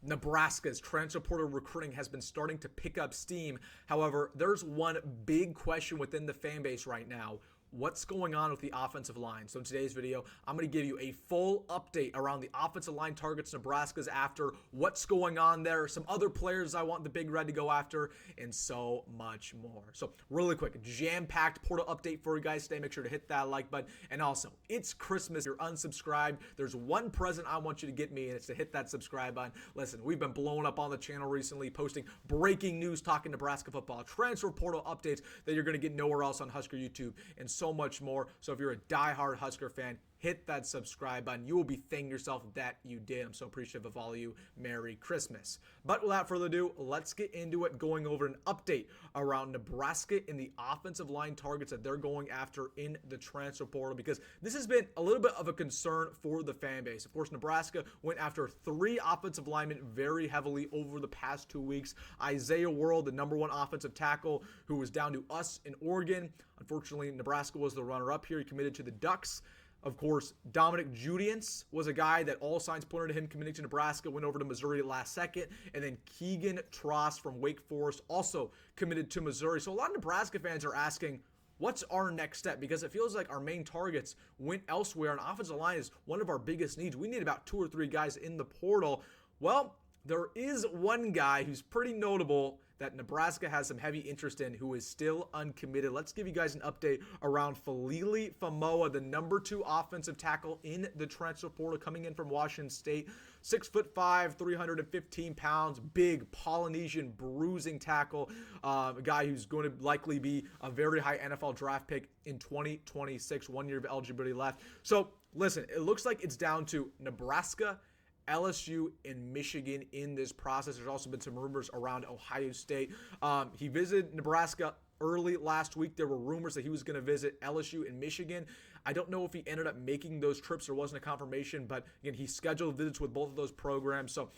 Nebraska's transfer portal recruiting has been starting to pick up steam. However, there's one big question within the fan base right now. What's going on with the offensive line? So in today's video, I'm going to give you a full update around the offensive line targets Nebraska's after, what's going on there, some other players I want the Big Red to go after, and so much more. So really quick, jam-packed portal update for you guys today. Make sure to hit that like button. And also, it's Christmas. If you're unsubscribed, there's one present I want you to get me, and it's to hit that subscribe button. Listen, we've been blowing up on the channel recently, posting breaking news, talking Nebraska football, transfer portal updates that you're going to get nowhere else on Husker YouTube, and so much more. So if you're a diehard Husker fan, hit that subscribe button. You will be thanking yourself that you did. I'm so appreciative of all of you. Merry Christmas. But without further ado, let's get into it, going over an update around Nebraska and the offensive line targets that they're going after in the transfer portal, because this has been a little bit of a concern for the fan base. Of course, Nebraska went after 3 offensive linemen very heavily over the past 2 weeks. Isaiah World, the #1 offensive tackle, who was down to us in Oregon. Unfortunately, Nebraska was the runner-up here. He committed to the Ducks. Of course, Dominic Judiance was a guy that all signs pointed to him committing to Nebraska, went over to Missouri last second. And then Keegan Tross from Wake Forest also committed to Missouri. So a lot of Nebraska fans are asking, what's our next step? Because it feels like our main targets went elsewhere, and offensive line is one of our biggest needs. We need about 2 or 3 guys in the portal. Well, there is one guy who's pretty notable that Nebraska has some heavy interest in, who is still uncommitted. Let's give you guys an update around Falili Famoa, the #2 offensive tackle in the transfer portal, coming in from Washington State. 6'5", 315 pounds, big Polynesian bruising tackle, a guy who's going to likely be a very high NFL draft pick in 2026, 1 year of eligibility left. So listen, it looks like it's down to Nebraska, LSU, and Michigan in this process. There's also been some rumors around Ohio State. He visited Nebraska early last week. There were rumors that he was going to visit LSU and Michigan. I don't know if he ended up making those trips. There wasn't a confirmation, but again, he scheduled visits with both of those programs. So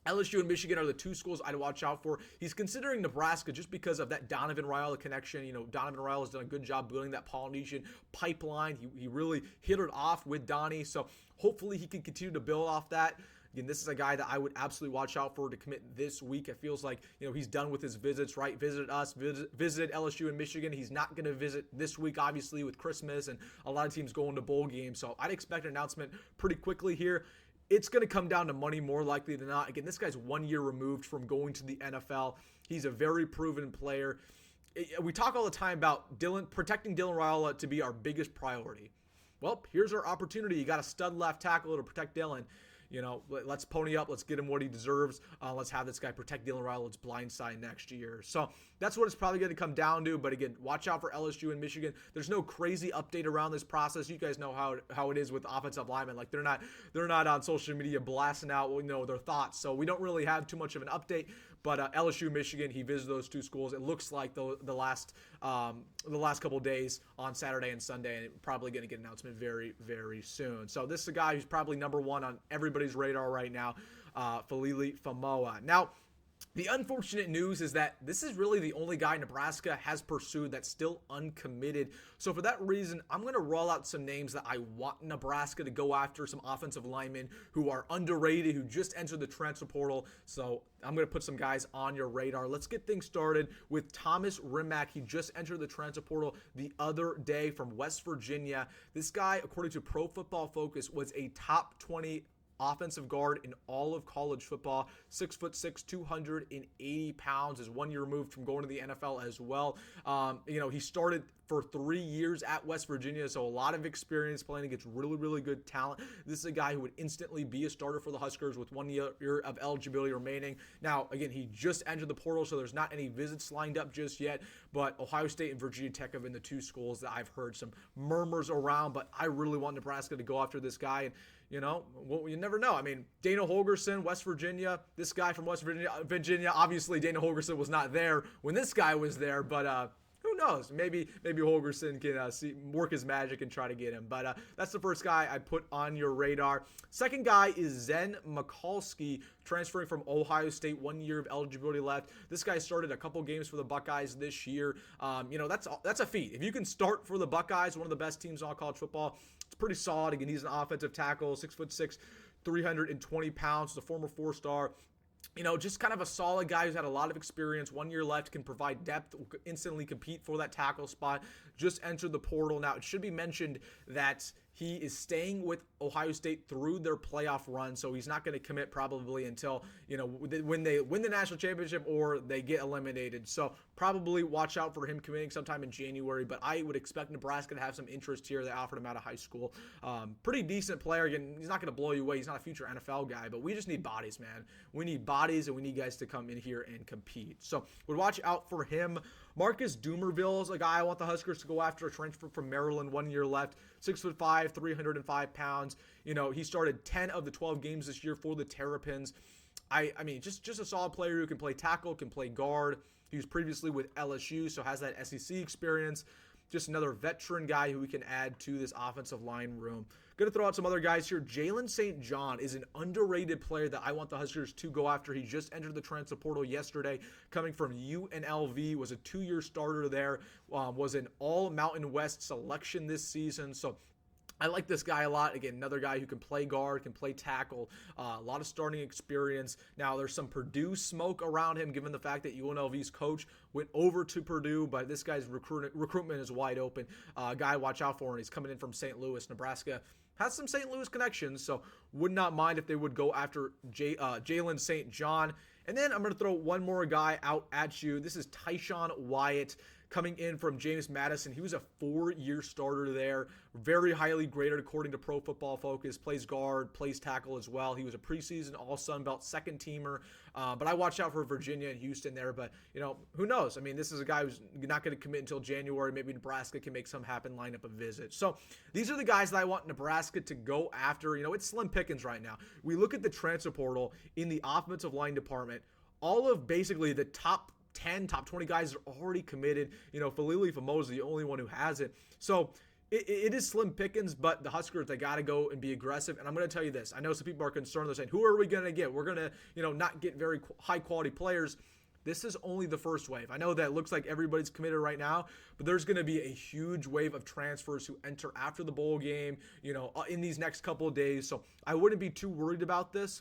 LSU and Michigan are the 2 schools I'd watch out for. He's considering Nebraska just because of that Donovan Raiola connection. You know, Donovan Raiola has done a good job building that Polynesian pipeline. He really hit it off with Donnie. So hopefully he can continue to build off that. Again, this is a guy that I would absolutely watch out for to commit this week. It feels like, you know, he's done with his visits, right? Visited us, visited LSU and Michigan. He's not going to visit this week, obviously, with Christmas and a lot of teams going to bowl games. So I'd expect an announcement pretty quickly here. It's going to come down to money more likely than not. Again, this guy's 1 year removed from going to the NFL. He's a very proven player. We talk all the time about protecting Dylan Raiola to be our biggest priority. Well, here's our opportunity. You got a stud left tackle to protect Dylan. You know, let's pony up. Let's get him what he deserves. Let's have this guy protect Dylan Raiola blind side next year. So that's what it's probably going to come down to. But again, watch out for LSU and Michigan. There's no crazy update around this process. You guys know how it is with offensive linemen. Like they're not on social media blasting out, you know, their thoughts. So we don't really have too much of an update. But LSU, Michigan, he visited those 2 schools. It looks like the last couple days on Saturday and Sunday, and probably going to get an announcement very, very soon. So this is a guy who's probably #1 on everybody's radar right now, Falili Famoa. Now, the unfortunate news is that this is really the only guy Nebraska has pursued that's still uncommitted. So for that reason, I'm going to roll out some names that I want Nebraska to go after, some offensive linemen who are underrated, who just entered the transfer portal. So I'm going to put some guys on your radar. Let's get things started with Thomas Rimac. He just entered the transfer portal the other day from West Virginia. This guy, according to Pro Football Focus, was a top 20 offensive guard in all of college football. 6'6", 280 pounds, is 1 year removed from going to the NFL as well. You know, he started for 3 years at West Virginia, so a lot of experience playing against really, really good talent. This is a guy who would instantly be a starter for the Huskers with 1 year of eligibility remaining. Now, again, he just entered the portal, so there's not any visits lined up just yet, but Ohio State and Virginia Tech have been the 2 schools that I've heard some murmurs around, but I really want Nebraska to go after this guy. And you know, well, you never know. I mean, Dana Holgorsen, West Virginia, this guy from West Virginia, obviously Dana Holgorsen was not there when this guy was there, but who knows? Maybe Holgorsen can work his magic and try to get him. But that's the first guy I put on your radar. Second guy is Zen Mikulski, transferring from Ohio State, 1 year of eligibility left. This guy started a couple games for the Buckeyes this year. You know, that's a feat. If you can start for the Buckeyes, one of the best teams in all college football, it's pretty solid. Again, he's an offensive tackle, 6'6", 320 pounds, the former 4-star. just kind of a solid guy who's had a lot of experience, 1 year left, can provide depth, will instantly compete for that tackle spot, just entered the portal. Now, it should be mentioned that he is staying with Ohio State through their playoff run, so he's not going to commit probably until, when they win the national championship or they get eliminated. So probably watch out for him committing sometime in January, but I would expect Nebraska to have some interest here. They offered him out of high school. Pretty decent player. Again, he's not going to blow you away. He's not a future NFL guy, but we just need bodies, man. We need bodies, and we need guys to come in here and compete. So would watch out for him. Marcus Dumerville is a guy I want the Huskers to go after, a transfer from Maryland, 1 year left, 6'5", 305 pounds. He started 10 of the 12 games this year for the Terrapins. I mean, just a solid player who can play tackle, can play guard. He was previously with LSU, so has that SEC experience. Just another veteran guy who we can add to this offensive line room. Going to throw out some other guys here. Jalen St. John is an underrated player that I want the Huskers to go after. He just entered the transfer portal yesterday, coming from UNLV, was a 2-year starter there, was an all-Mountain West selection this season. So I like this guy a lot. Again, another guy who can play guard, can play tackle, a lot of starting experience. Now, there's some Purdue smoke around him, given the fact that UNLV's coach went over to Purdue, but this guy's recruitment is wide open. Guy, watch out for him. He's coming in from St. Louis, Nebraska. Has some St. Louis connections, so would not mind if they would go after Jalen St. John. And then I'm going to throw one more guy out at you. This is Tyshawn Wyatt, coming in from James Madison. He was a 4-year starter there, very highly graded according to Pro Football Focus, plays guard, plays tackle as well. He was a preseason All-Sun Belt second teamer, but I watched out for Virginia and Houston there, but who knows? I mean, this is a guy who's not going to commit until January. Maybe Nebraska can make some happen, line up a visit. So these are the guys that I want Nebraska to go after. It's slim pickings right now. We look at the transfer portal in the offensive line department. All of basically the top 10, top 20 guys are already committed. Falili Famo is the only one who hasn't. So it is slim pickings, but the Huskers, they got to go and be aggressive. And I'm going to tell you this. I know some people are concerned. They're saying, who are we going to get? We're going to, not get very high quality players. This is only the first wave. I know that it looks like everybody's committed right now, but there's going to be a huge wave of transfers who enter after the bowl game, in these next couple of days. So I wouldn't be too worried about this.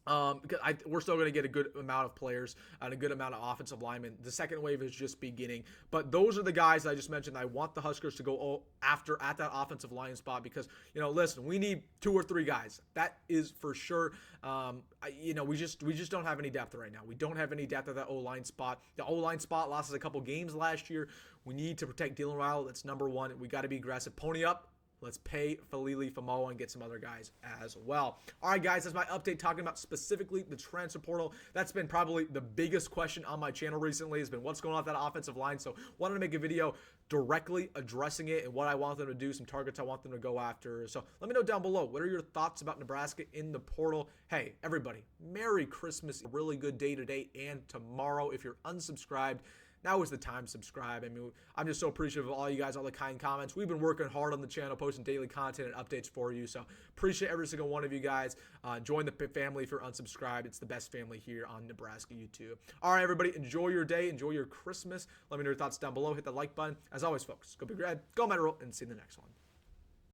Because we're still going to get a good amount of players and a good amount of offensive linemen. The second wave is just beginning. But those are the guys that I just mentioned. I want the Huskers to go after at that offensive line spot because, listen, we need 2 or 3 guys. That is for sure. We just don't have any depth right now. We don't have any depth at that O-line spot. The O-line spot lost us a couple games last year. We need to protect Dylan Rhule. That's number one. We got to be aggressive. Pony up. Let's pay Falili Famo and get some other guys as well. All right, guys, that's my update talking about specifically the transfer portal. That's been probably the biggest question on my channel recently has been what's going on with that offensive line. So wanted to make a video directly addressing it and what I want them to do, some targets I want them to go after. So let me know down below. What are your thoughts about Nebraska in the portal? Hey, everybody, Merry Christmas. A really good day today and tomorrow. If you're unsubscribed, now is the time to subscribe. I mean, I'm just so appreciative of all you guys, all the kind comments. We've been working hard on the channel, posting daily content and updates for you. So appreciate every single one of you guys. Join the family if you're unsubscribed. It's the best family here on Nebraska YouTube. All right, everybody, enjoy your day. Enjoy your Christmas. Let me know your thoughts down below. Hit the like button. As always, folks, go Big Red, go Metal, and see you in the next one.